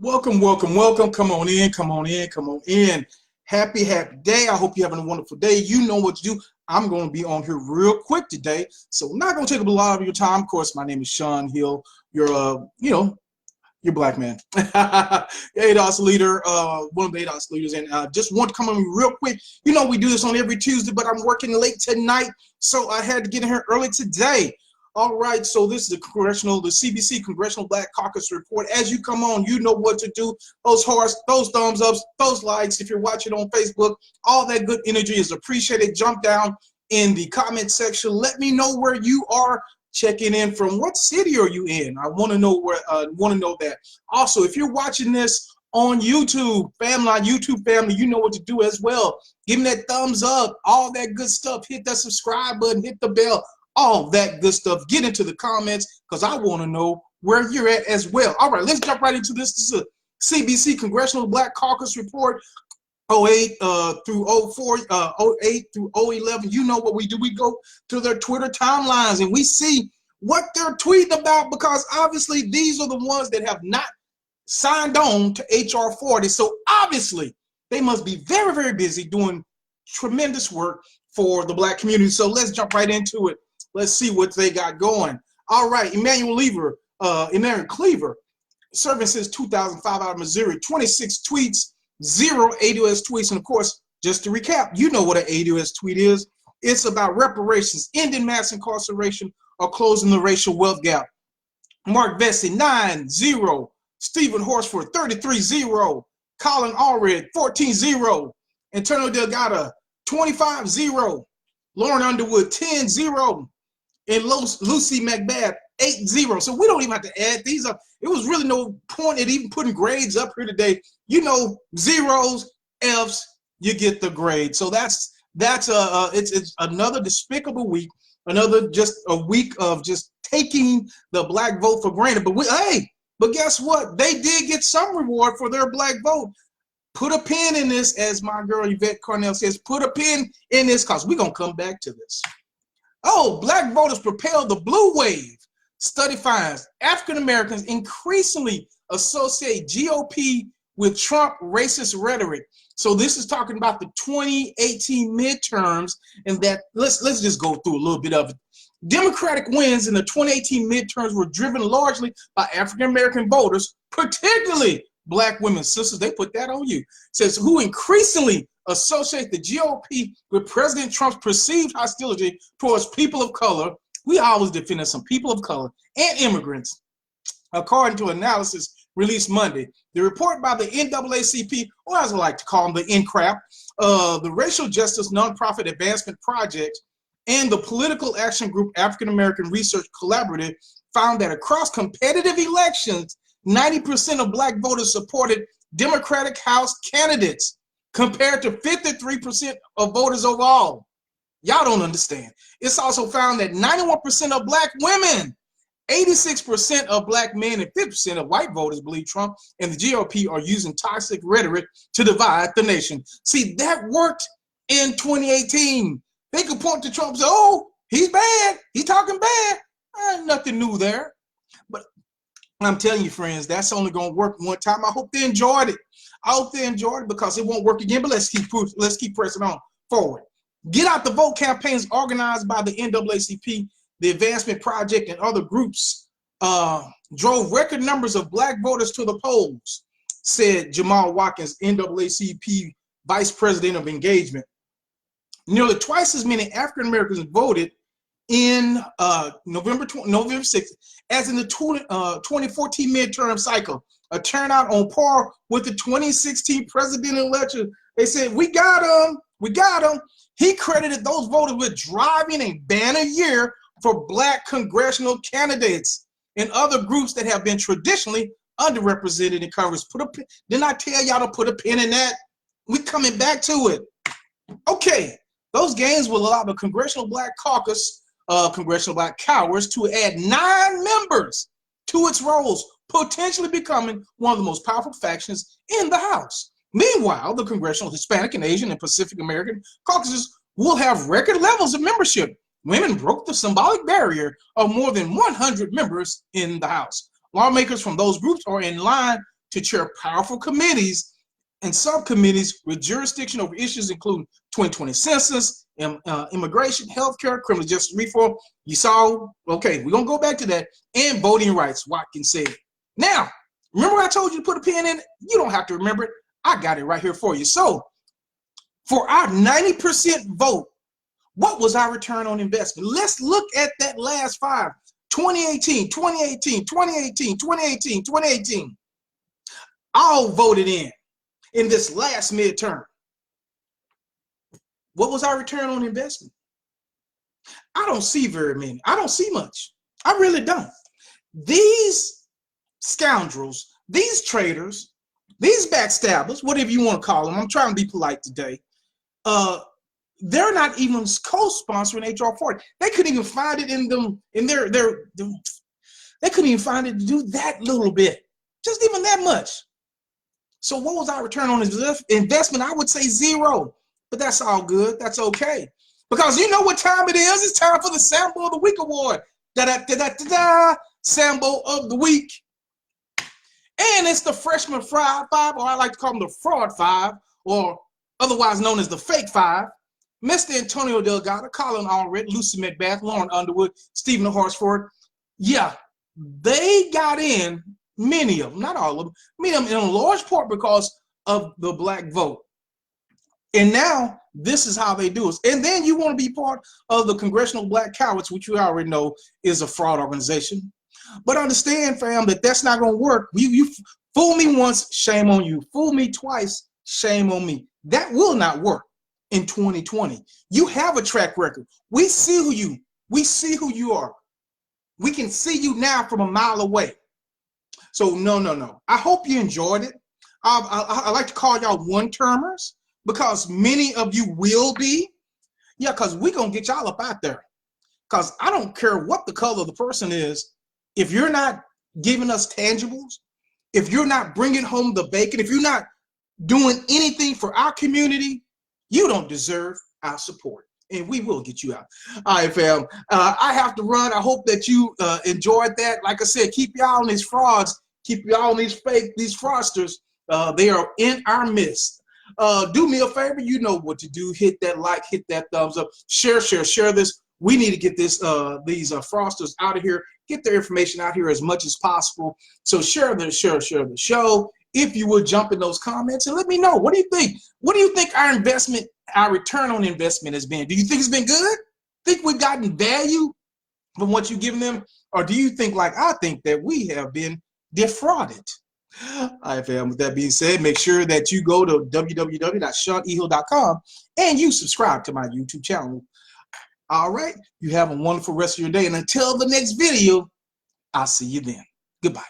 Welcome, welcome, welcome. Come on in, come on in, come on in. Happy day. I hope you're having a wonderful day. You know what to do. I'm going to be on here real quick today, so I'm not going to take up a lot of your time. Of course, my name is Sean Hill. You're, you're black man. ADOS leader, one of the ADOS leaders, and just want to come on real quick. You know, we do this on every Tuesday, but I'm working late tonight, so I had to get in here early today. All right, so this is the CBC Congressional Black Caucus report. As you come on, you know what to do. Those hearts, those thumbs ups, those likes. If you're watching on Facebook, all that good energy is appreciated. Jump down in the comment section. Let me know where you are checking in from. What city are you in? I want to know where. That. Also, if you're watching this on YouTube family, you know what to do as well. Give me that thumbs up, all that good stuff. Hit that subscribe button, hit the bell. All that good stuff. Get into the comments because I want to know where you're at as well. All right, let's jump right into this. This is a CBC Congressional Black Caucus report, 08 through 04, 08 through 011. You know what we do. We go to their Twitter timelines and we see what they're tweeting about, because obviously these are the ones that have not signed on to HR 40. So obviously they must be very, very busy doing tremendous work for the black community. So let's jump right into it. Let's see what they got going. All right, Emmanuel Cleaver, serving since 2005 out of Missouri, 26 tweets, 0 ADOS tweets. And of course, just to recap, you know what an ADOS tweet is. It's about reparations, ending mass incarceration, or closing the racial wealth gap. Mark Vesey, 9-0. Stephen Horsford, 33-0. Colin Allred, 14-0. Antonio Delgado, 25-0. Lauren Underwood, 10-0. And Lucy McBath, 8-0. So we don't even have to add these up. It was really no point in even putting grades up here today. You know, zeros, Fs, you get the grade. So it's another despicable week, another just a week of just taking the black vote for granted. But guess what? They did get some reward for their black vote. Put a pin in this, as my girl Yvette Cornell says. Put a pin in this, because we're going to come back to this. Oh, black voters propel the blue wave. Study finds African Americans increasingly associate GOP with Trump racist rhetoric. So this is talking about the 2018 midterms, and that let's just go through a little bit of it. Democratic wins in the 2018 midterms were driven largely by African American voters, particularly black women. Sisters, they put that on you. Says who increasingly associate the GOP with President Trump's perceived hostility towards people of color. We always defended some people of color and immigrants, according to analysis released Monday. The report by the NAACP, or as I like to call them, the NCRAP, the Racial Justice Nonprofit Advancement Project, and the Political Action Group African American Research Collaborative found that across competitive elections, 90% of black voters supported Democratic House candidates, compared to 53% of voters overall. Y'all don't understand. It's also found that 91% of black women, 86% of black men, and 50% of white voters believe Trump and the GOP are using toxic rhetoric to divide the nation. See, that worked in 2018. They could point to Trump and say, oh, he's bad. He's talking bad. Nothing new there. But I'm telling you, friends, that's only going to work one time. I hope they enjoyed it. I hope they enjoyed it, because it won't work again. But let's keep pressing on forward. Get out the vote campaigns organized by the NAACP, the Advancement Project, and other groups drove record numbers of black voters to the polls, said Jamal Watkins, NAACP Vice President of Engagement. Nearly twice as many African Americans voted in November 6th as in the 2014 midterm cycle, a turnout on par with the 2016 presidential election. They said, we got him. He credited those voters with driving a banner year for black congressional candidates and other groups that have been traditionally underrepresented in Congress. Didn't I tell y'all to put a pin in that? We're coming back to it. Okay, those gains will allow the Congressional Black Caucus, Congressional Black Cowards, to add 9 members to its rolls, potentially becoming one of the most powerful factions in the House. Meanwhile, the Congressional Hispanic and Asian and Pacific American caucuses will have record levels of membership. Women broke the symbolic barrier of more than 100 members in the House. Lawmakers from those groups are in line to chair powerful committees and subcommittees with jurisdiction over issues including 2020 census, immigration, healthcare, criminal justice reform. You saw, okay, we're going to go back to that, and voting rights, Watkins said. Now, remember I told you to put a pin in it? You don't have to remember it. I got it right here for you. So, for our 90% vote, what was our return on investment? Let's look at that last five. 2018, 2018, 2018, 2018, 2018. All voted in this last midterm. What was our return on investment? I don't see very many. I don't see much. I really don't. These scoundrels, these traitors, these backstabbers, whatever you want to call them, I'm trying to be polite today, they're not even co-sponsoring HR 40. They couldn't even find it in them, in their they couldn't even find it to do that little bit, just even that much. So what was our return on investment? I would say zero, but that's all good. That's okay. Because you know what time it is? It's time for the Sambo of the Week Award. Da-da-da-da-da-da, Sambo of the Week. And it's the Freshman Five, or I like to call them the Fraud Five, or otherwise known as the Fake Five. Mr. Antonio Delgado, Colin Allred, Lucy McBath, Lauren Underwood, Stephen Horsford. Yeah, they got in, many of them, not all of them, many of them in a large part because of the black vote. And now this is how they do it. And then you want to be part of the Congressional Black Cowards, which you already know is a fraud organization. But understand, fam, that that's not going to work. You fool me once, shame on you. Fool me twice, shame on me. That will not work in 2020. You have a track record. We see who you are. We can see you now from a mile away. So no. I hope you enjoyed it. I like to call y'all one-termers because many of you will be. Yeah, because we're going to get y'all up out there. Because I don't care what the color of the person is. If you're not giving us tangibles, if you're not bringing home the bacon, if you're not doing anything for our community, you don't deserve our support. And we will get you out. All right, fam. I have to run. I hope that you enjoyed that. Like I said, keep y'all on these frauds. Keep y'all on these these fraudsters. They are in our midst. Do me a favor. You know what to do. Hit that like, hit that thumbs up. Share this. We need to get these fraudsters out of here. Get their information out here as much as possible. So share the show. If you would jump in those comments and let me know. What do you think? What do you think our return on investment has been? Do you think it's been good? Think we've gotten value from what you've given them? Or do you think, like I think, that we have been defrauded? All right, fam. With that being said, make sure that you go to www.SeanEhill.com and you subscribe to my YouTube channel. All right. You have a wonderful rest of your day. And until the next video, I'll see you then. Goodbye.